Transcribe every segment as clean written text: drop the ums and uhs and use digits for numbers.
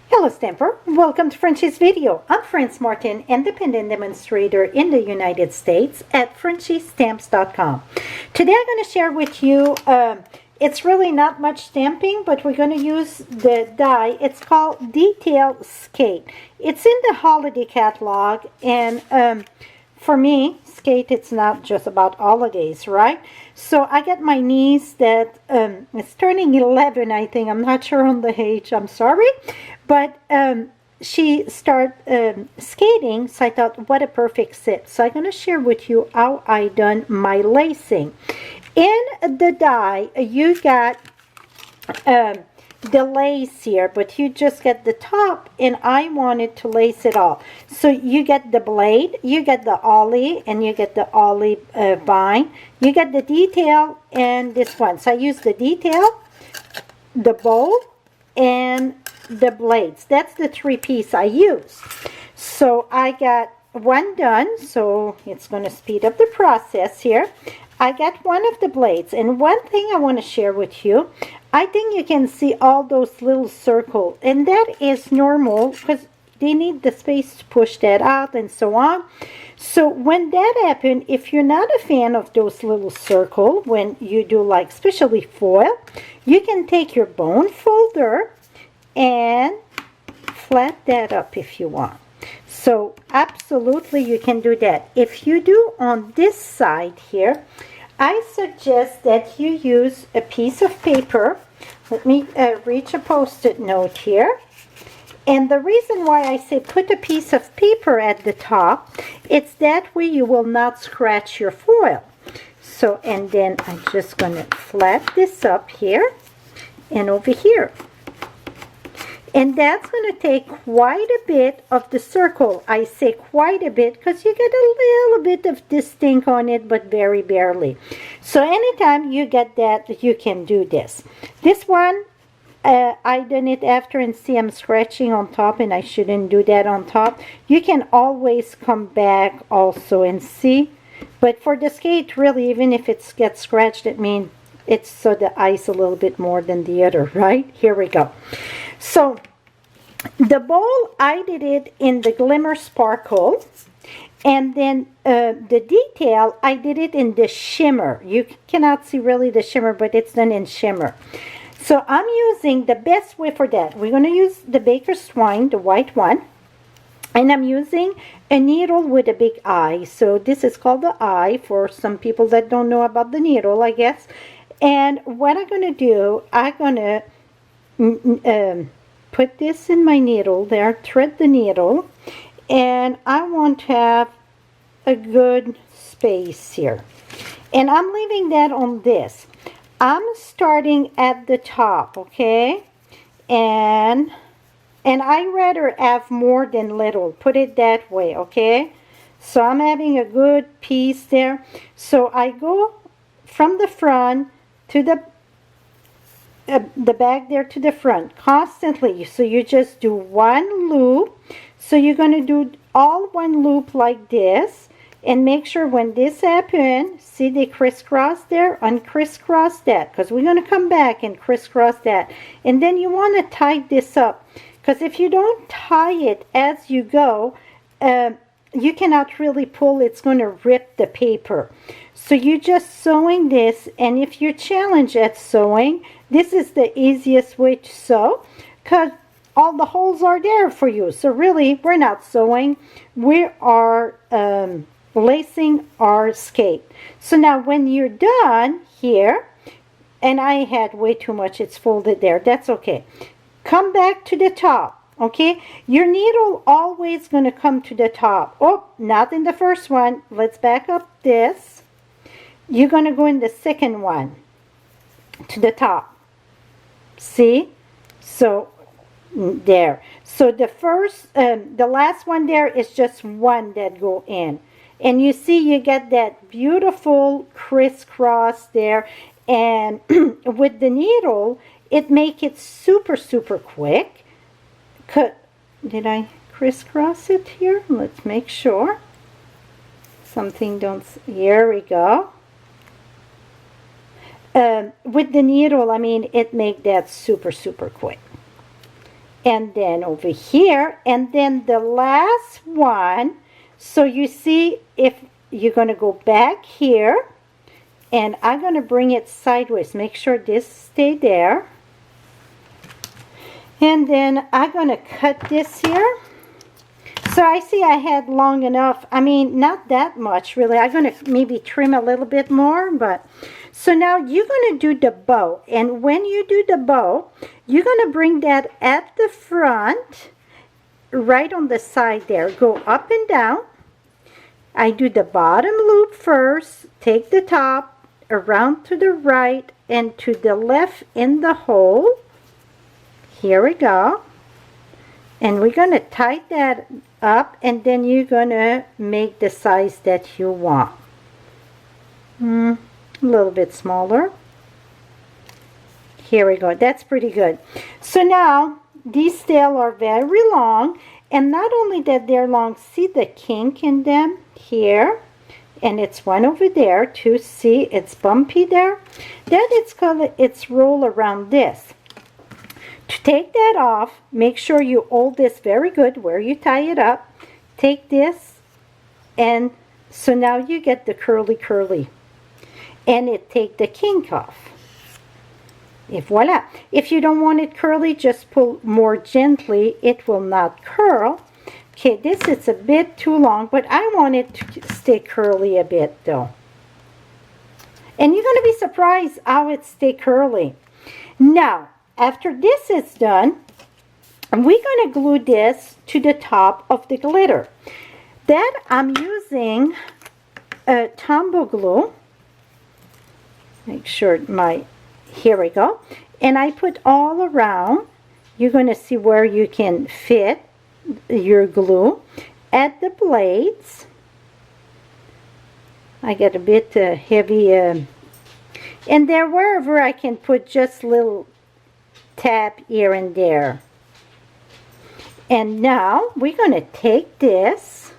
Hello Stamper, welcome to Frenchie's video. I'm France Martin, independent demonstrator in the United States at FrenchieStamps.com. Today I'm going to share with you, it's really not much stamping, but we're going to use the die. It's called Detail Skate. It's in the holiday catalog, and for me, skate, it's not just about holidays, right? So I got my niece that is turning 11, I think. I'm not sure on the age, I'm sorry. But she started skating, so I thought, what a perfect sit. So I'm going to share with you how I done my lacing. In the die, you got the lace here, but you just get the top, and I wanted to lace it all. So you get the blade, you get the ollie, and you get the ollie vine. You get the detail and this one. So I use the detail, the bow, and the blades. That's the three-piece I use. So I got one done, so it's going to speed up the process here. I got one of the blades, and one thing I want to share with you, I think you can see all those little circles, and that is normal because they need the space to push that out and so on. So when that happens, if you're not a fan of those little circles, when you do like especially foil, you can take your bone folder and flat that up if you want. So absolutely you can do that. If you do on this side here, I suggest that you use a piece of paper. Let me reach a post-it note here. And the reason why I say put a piece of paper at the top, it's that way you will not scratch your foil. So, and then I'm just going to flat this up here and over here. And that's going to take quite a bit of the circle. I say quite a bit because you get a little bit of distinct on it, but very barely. So anytime you get that, you can do this. This one, I done it after, and see I'm scratching on top, and I shouldn't do that on top. You can always come back also and see. But for the skate, really, even if it gets scratched, it means it's so the ice a little bit more than the other, right? Here we go. So the bowl, I did it in the Glimmer Sparkle, and then the detail, I did it in the shimmer. You cannot see really the shimmer, but it's done in shimmer. So I'm using the best way for that. We're going to use the baker's twine, the white one, and I'm using a needle with a big eye. So this is called the eye for some people that don't know about the needle, I guess. And what I'm going to do, I'm going to put this in my needle there, thread the needle, and I want to have a good space here. And I'm leaving that on this. I'm starting at the top, okay? And I rather have more than little, put it that way, okay? So I'm having a good piece there. So I go from the front to the back there to the front constantly. So you just do one loop. So you're going to do all one loop like this, and make sure when this happens, see they crisscross there, uncrisscross that, because we're going to come back and crisscross that. And then you want to tie this up, because if you don't tie it as you go, you cannot really pull. It's going to rip the paper. So you're just sewing this, and if you're challenged at sewing, this is the easiest way to sew, because all the holes are there for you. So really, we're not sewing. We are lacing our skate. So now when you're done here, and I had way too much, it's folded there. That's okay. Come back to the top. Okay, your needle always going to come to the top. Oh, not in the first one. Let's back up this. You're going to go in the second one to the top. See? So there. So the first, the last one there is just one that go in. And you see you get that beautiful crisscross there. And with the needle, it make it super, super quick. Did I crisscross it here? Let's make sure. Something don't, here we go. With the needle, I mean, it make that super, super quick. and then over here, and then the last one. So you see, if you're going to go back here, and I'm going to bring it sideways. Make sure this stay there. And then I'm going to cut this here. So I see I had long enough. I mean, not that much really. I'm going to maybe trim a little bit more, but so now you're going to do the bow. And when you do the bow, you're going to bring that at the front, right on the side there. Go up and down. I do the bottom loop first, take the top, around to the right and to the left in the hole. Here we go. And we're going to tie that up, and then you're going to make the size that you want. A little bit smaller. Here we go. That's pretty good. So now these tails are very long, and not only that they're long, see the kink in them here, and it's one over there too. See, it's bumpy there. Then it's roll around this. To take that off, make sure you hold this very good where you tie it up. Take this, and so now you get the curly, and it take the kink off. Voila. If you don't want it curly, just pull more gently. It will not curl. Okay, this is a bit too long, but I want it to stay curly a bit though. And you're going to be surprised how it stay curly. Now, after this is done, we're going to glue this to the top of the glitter. That I'm using a Tombow glue. Make sure here we go. And I put all around. You're going to see where you can fit your glue. At the blades. I get a bit heavy. And there, wherever I can put just little tap here and there. And now we're going to take this,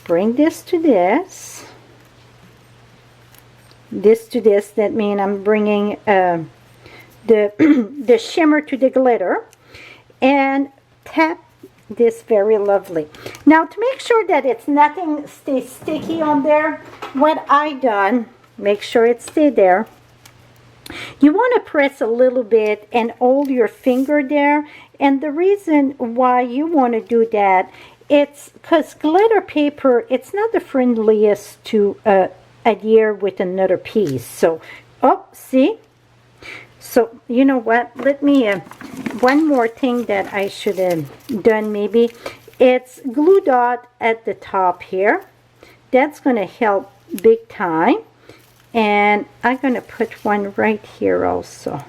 bring this to this to this. That means I'm bringing the the shimmer to the glitter, and tap this very lovely. Now, to make sure that it's nothing stays sticky on there, what I done, make sure it stay there. You want to press a little bit and hold your finger there. And the reason why you want to do that, it's because glitter paper, it's not the friendliest to adhere with another piece. So, oh, see? So, you know what? Let me, one more thing that I should have done maybe. It's glue dot at the top here. That's going to help big time. And I'm going to put one right here also.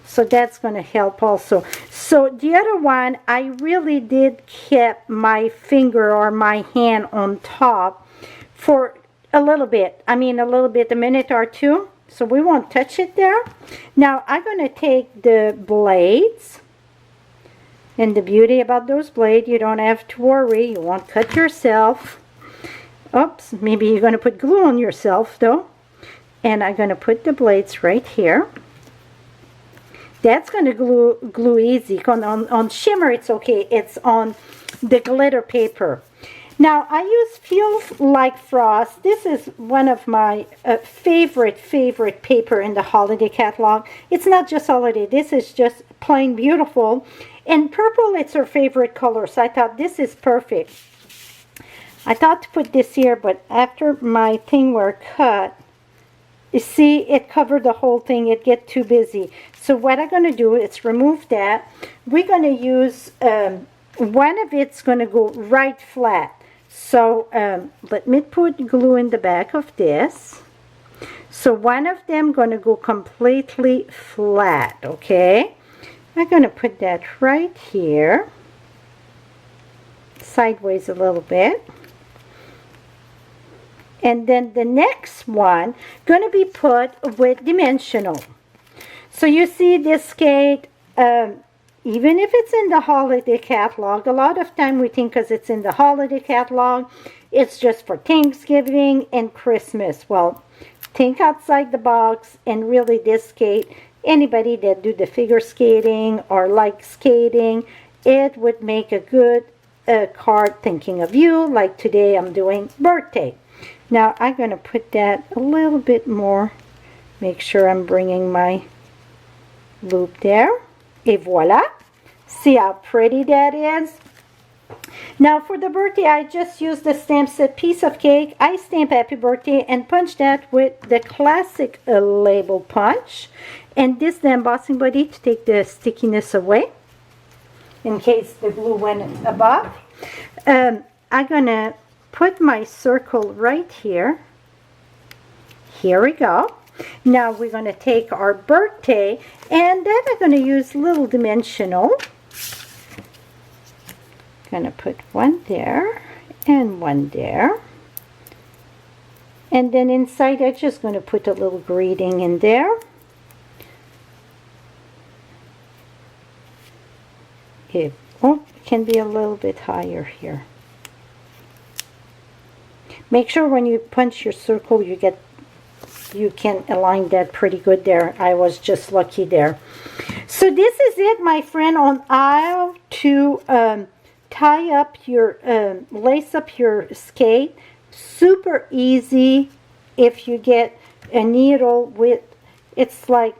So that's going to help also. So the other one, I really did keep my finger or my hand on top for a little bit. I mean a little bit, a minute or two. So we won't touch it there. Now I'm going to take the blades. And the beauty about those blades, you don't have to worry. You won't cut yourself. Oops, maybe you're going to put glue on yourself though. And I'm going to put the blades right here. That's going to glue easy. On shimmer it's okay. It's on the glitter paper. Now I use Feels Like Frost. This is one of my favorite paper in the holiday catalog. It's not just holiday. This is just plain beautiful. And purple, it's her favorite color. So I thought this is perfect. I thought to put this here, but after my thing were cut, you see, it covered the whole thing. It get too busy. So what I'm going to do is remove that. We're going to use, one of it's going to go right flat. So let me put glue in the back of this. So one of them going to go completely flat, okay? I'm going to put that right here. Sideways a little bit. And then the next one going to be put with dimensional. So you see this skate, even if it's in the holiday catalog, a lot of time we think because it's in the holiday catalog, it's just for Thanksgiving and Christmas. Well, think outside the box, and really this skate, anybody that do the figure skating or like skating, it would make a good card thinking of you. Like today I'm doing birthday. Now I'm going to put that a little bit more, make sure I'm bringing my loop there, et voila. See how pretty that is? Now for the birthday, I just used the stamp set piece of cake. I stamp happy birthday and punch that with the classic label punch, and this the embossing buddy to take the stickiness away in case the glue went above. I'm gonna put my circle right here. Here we go. Now we're going to take our birthday, and then I'm going to use little dimensional. Going to put one there and one there. And then inside I'm just going to put a little greeting in there. It can be a little bit higher here. Make sure when you punch your circle you can align that pretty good there. I was just lucky there. So this is it, my friend, on how to tie up your lace up your skate. Super easy if you get a needle with, it's like,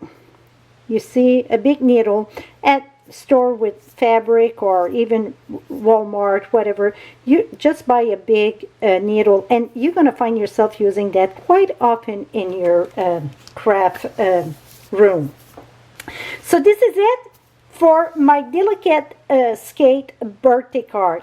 you see, a big needle at store with fabric or even Walmart, whatever. You just buy a big needle, and you're going to find yourself using that quite often in your craft room. So this is it for my delicate skate birthday card.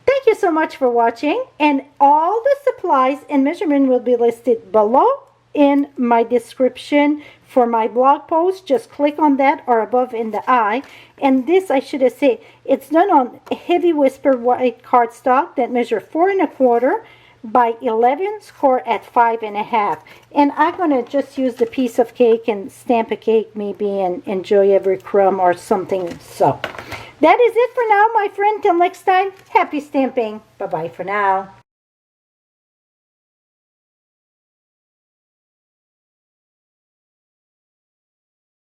Thank you so much for watching, and all the supplies and measurement will be listed below in my description for my blog post. Just click on that, or above in the eye. And this, I should have said, it's done on heavy whisper white cardstock that measure 4 1/4 by 11, score at 5 1/2. And I'm going to just use the piece of cake and stamp a cake maybe and enjoy every crumb or something. So that is it for now, my friend. Till next time, happy stamping. Bye-bye for now.